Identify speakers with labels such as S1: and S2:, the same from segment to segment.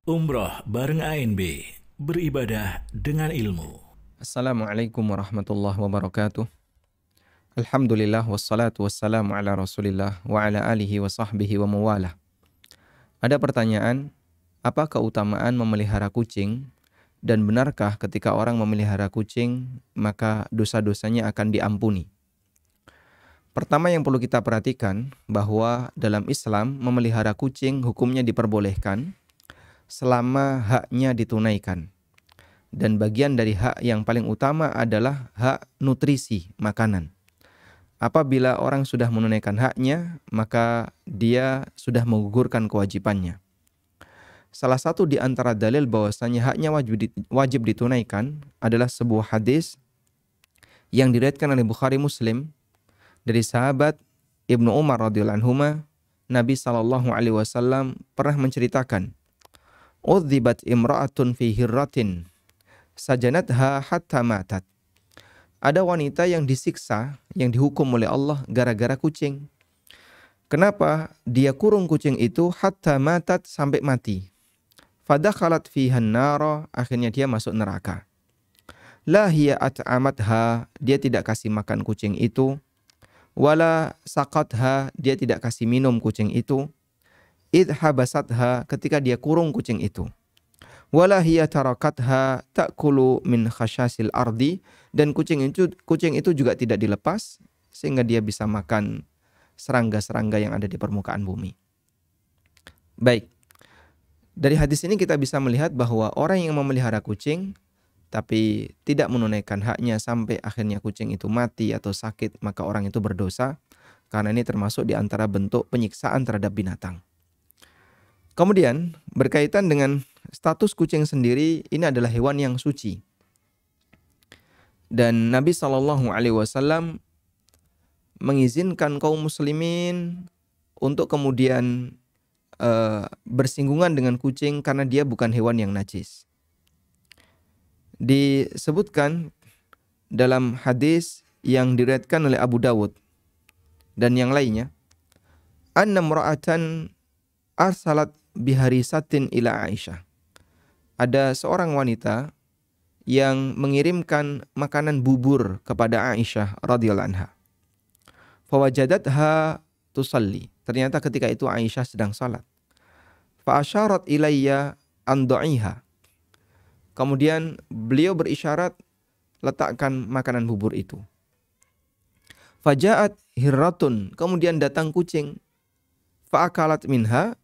S1: Umroh bareng ANB, beribadah dengan ilmu.
S2: Assalamualaikum warahmatullahi wabarakatuh. Alhamdulillah wassalatu wassalamu ala Rasulillah wa ala alihi wa sahbihi wa mawalah. Ada pertanyaan, apa keutamaan memelihara kucing dan benarkah ketika orang memelihara kucing maka dosa-dosanya akan diampuni? Pertama yang perlu kita perhatikan bahwa dalam Islam memelihara kucing hukumnya diperbolehkan selama haknya ditunaikan. Dan bagian dari hak yang paling utama adalah hak nutrisi makanan. Apabila orang sudah menunaikan haknya, maka dia sudah menggugurkan kewajibannya. Salah satu di antara dalil bahwasanya haknya wajib ditunaikan adalah sebuah hadis yang diriwayatkan oleh Bukhari Muslim dari sahabat Ibnu Umar radhiyallahu anhuma. Nabi SAW pernah menceritakan, "Udzibat imra'atun fi hirratin sajanatha hatta matat." Ada wanita yang disiksa, yang dihukum oleh Allah gara-gara kucing. Kenapa? Dia kurung kucing itu hatta matat, sampai mati. Fadakhalat fihan nara, akhirnya dia masuk neraka. La hiya at'amatha, dia tidak kasih makan kucing itu. Wala saqatha, dia tidak kasih minum kucing itu. Idh habasatha, ketika dia kurung kucing itu. Wala hiya tarakatha ta'kulu min khasyasil ardi, dan kucing itu juga tidak dilepas sehingga dia bisa makan serangga-serangga yang ada di permukaan bumi. Baik. Dari hadis ini kita bisa melihat bahwa orang yang memelihara kucing tapi tidak menunaikan haknya sampai akhirnya kucing itu mati atau sakit, maka orang itu berdosa, karena ini termasuk di antara bentuk penyiksaan terhadap binatang. Kemudian berkaitan dengan status kucing sendiri, ini adalah hewan yang suci. Dan Nabi SAW mengizinkan kaum muslimin untuk kemudian bersinggungan dengan kucing karena dia bukan hewan yang najis. Disebutkan dalam hadis yang diriwayatkan oleh Abu Dawud dan yang lainnya, anna imra'atan arsalat biharisatin ila Aisyah. Ada seorang wanita yang mengirimkan makanan bubur kepada Aisyah radhiyallahu anha. Fawajadatha tusalli. Ternyata ketika itu Aisyah sedang salat. Fa asyarat ilayya an da'iha. Kemudian beliau berisyarat, letakkan makanan bubur itu. Faja'at hirratun. Kemudian datang kucing. Fa akalat minha.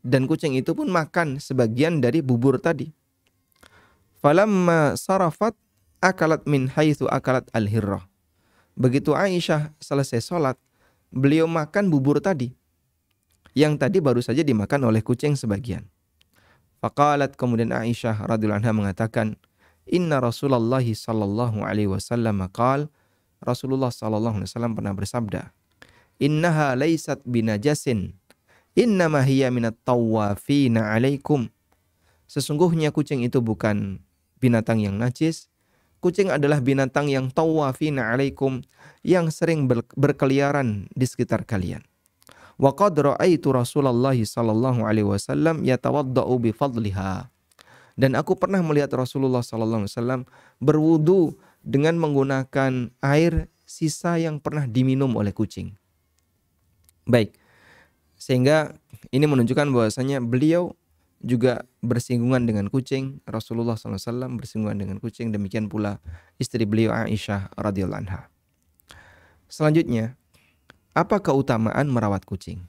S2: Dan kucing itu pun makan sebagian dari bubur tadi. Falamma sarafat akalat min haitsu akalat al-hirrah. Begitu Aisyah selesai sholat, beliau makan bubur tadi, yang tadi baru saja dimakan oleh kucing sebagian. Faqalat, kemudian Aisyah radhiyallahu anha mengatakan, "Inna Rasulullah sallallahu alaihi wasallam qala," Rasulullah sallallahu alaihi wasallam pernah bersabda, "Innaha laysat binajasin. Innama hiya minat tawafina alaikum." Sesungguhnya kucing itu bukan binatang yang najis. Kucing adalah binatang yang tawafina alaikum, yang sering berkeliaran di sekitar kalian. Wa qad ra'aitu Rasulullah sallallahu alaihi wasallam yatawaddau bi fadliha. Dan aku pernah melihat Rasulullah sallallahu alaihi wasallam berwudu dengan menggunakan air sisa yang pernah diminum oleh kucing. Baik. Sehingga ini menunjukkan bahwasanya beliau juga bersinggungan dengan kucing. Rasulullah SAW bersinggungan dengan kucing. Demikian pula istri beliau Aisyah radhiyallahu anha. Selanjutnya, apa keutamaan merawat kucing?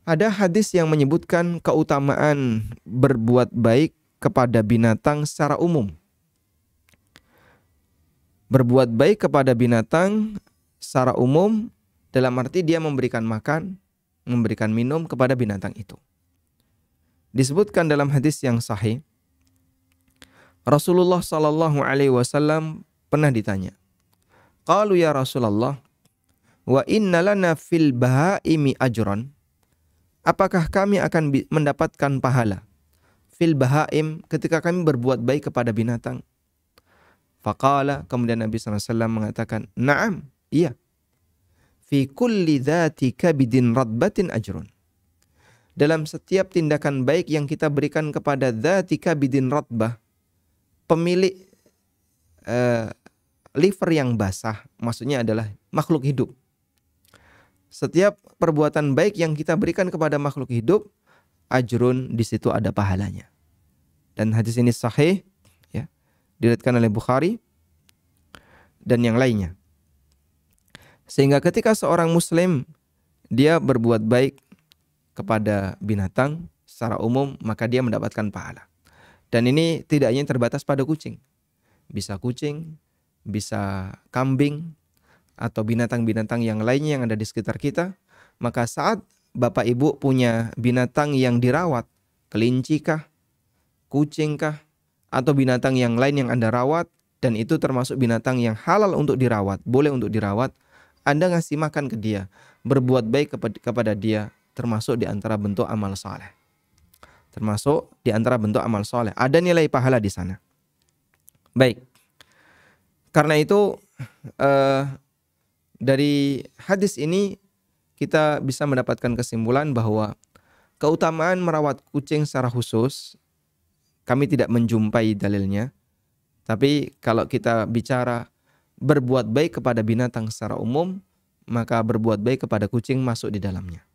S2: Ada hadis yang menyebutkan keutamaan berbuat baik kepada binatang secara umum. Berbuat baik kepada binatang secara umum dalam arti dia memberikan makan, memberikan minum kepada binatang itu. Disebutkan dalam hadis yang sahih, Rasulullah sallallahu alaihi wasallam pernah ditanya, "Qalu ya Rasulullah, wa inna lana fil bahaimi ajran?" Apakah kami akan mendapatkan pahala fil bahaim ketika kami berbuat baik kepada binatang? Faqala, kemudian Nabi sallallahu alaihi wasallam mengatakan, "Na'am, iya. Fi kulli dhati kabidin radbatin ajrun." dalam setiap tindakan baik yang kita berikan kepada dzatika bidin ratbah, pemilik liver yang basah, maksudnya adalah makhluk hidup. Setiap perbuatan baik yang kita berikan kepada makhluk hidup, ajrun, di situ ada pahalanya. Dan hadis ini sahih, ya, diriwayatkan oleh Bukhari dan yang lainnya. Sehingga ketika seorang muslim dia berbuat baik kepada binatang secara umum, maka dia mendapatkan pahala. Dan ini tidak hanya terbatas pada kucing. Bisa kucing, bisa kambing, atau binatang-binatang yang lainnya yang ada di sekitar kita. Maka saat Bapak Ibu punya binatang yang dirawat, kelinci kah, kucing kah, atau binatang yang lain yang Anda rawat, dan itu termasuk binatang yang halal untuk dirawat, boleh untuk dirawat, Anda ngasih makan ke dia, berbuat baik kepada dia, termasuk di antara bentuk amal saleh. Termasuk di antara bentuk amal saleh. Ada nilai pahala di sana. Baik. Karena itu dari hadis ini kita bisa mendapatkan kesimpulan bahwa keutamaan merawat kucing secara khusus, kami tidak menjumpai dalilnya. Tapi kalau kita bicara berbuat baik kepada binatang secara umum, maka berbuat baik kepada kucing masuk di dalamnya.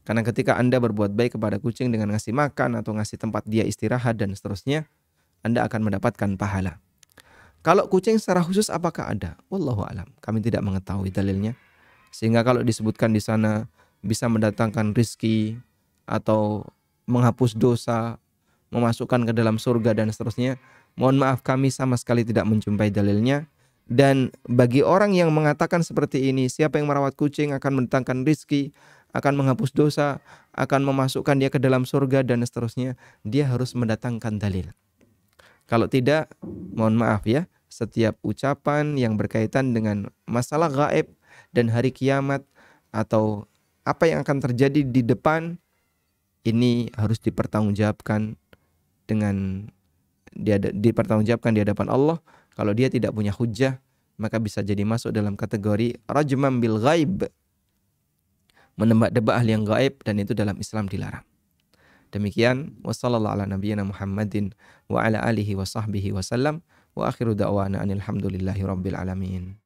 S2: Karena ketika Anda berbuat baik kepada kucing dengan ngasih makan atau ngasih tempat dia istirahat dan seterusnya, Anda akan mendapatkan pahala. Kalau kucing secara khusus apakah ada? Wallahu a'lam. Kami tidak mengetahui dalilnya. Sehingga kalau disebutkan di sana bisa mendatangkan rizki atau menghapus dosa, memasukkan ke dalam surga dan seterusnya, mohon maaf kami sama sekali tidak menjumpai dalilnya. Dan bagi orang yang mengatakan seperti ini, siapa yang merawat kucing akan mendatangkan rizki, akan menghapus dosa, akan memasukkan dia ke dalam surga dan seterusnya, dia harus mendatangkan dalil. Kalau tidak, mohon maaf ya, setiap ucapan yang berkaitan dengan masalah gaib dan hari kiamat atau apa yang akan terjadi di depan, ini harus dipertanggungjawabkan dipertanggungjawabkan di hadapan Allah. Kalau dia tidak punya hujjah, maka bisa jadi masuk dalam kategori rajman bil ghaib, menebak-nebak hal yang gaib, dan itu dalam Islam dilarang. Demikian, wassallallahu ala nabiyyina Muhammadin wa ala alihi wa sahbihi wasallam, wa akhiru da'wana anil hamdulillahi rabbil alamin.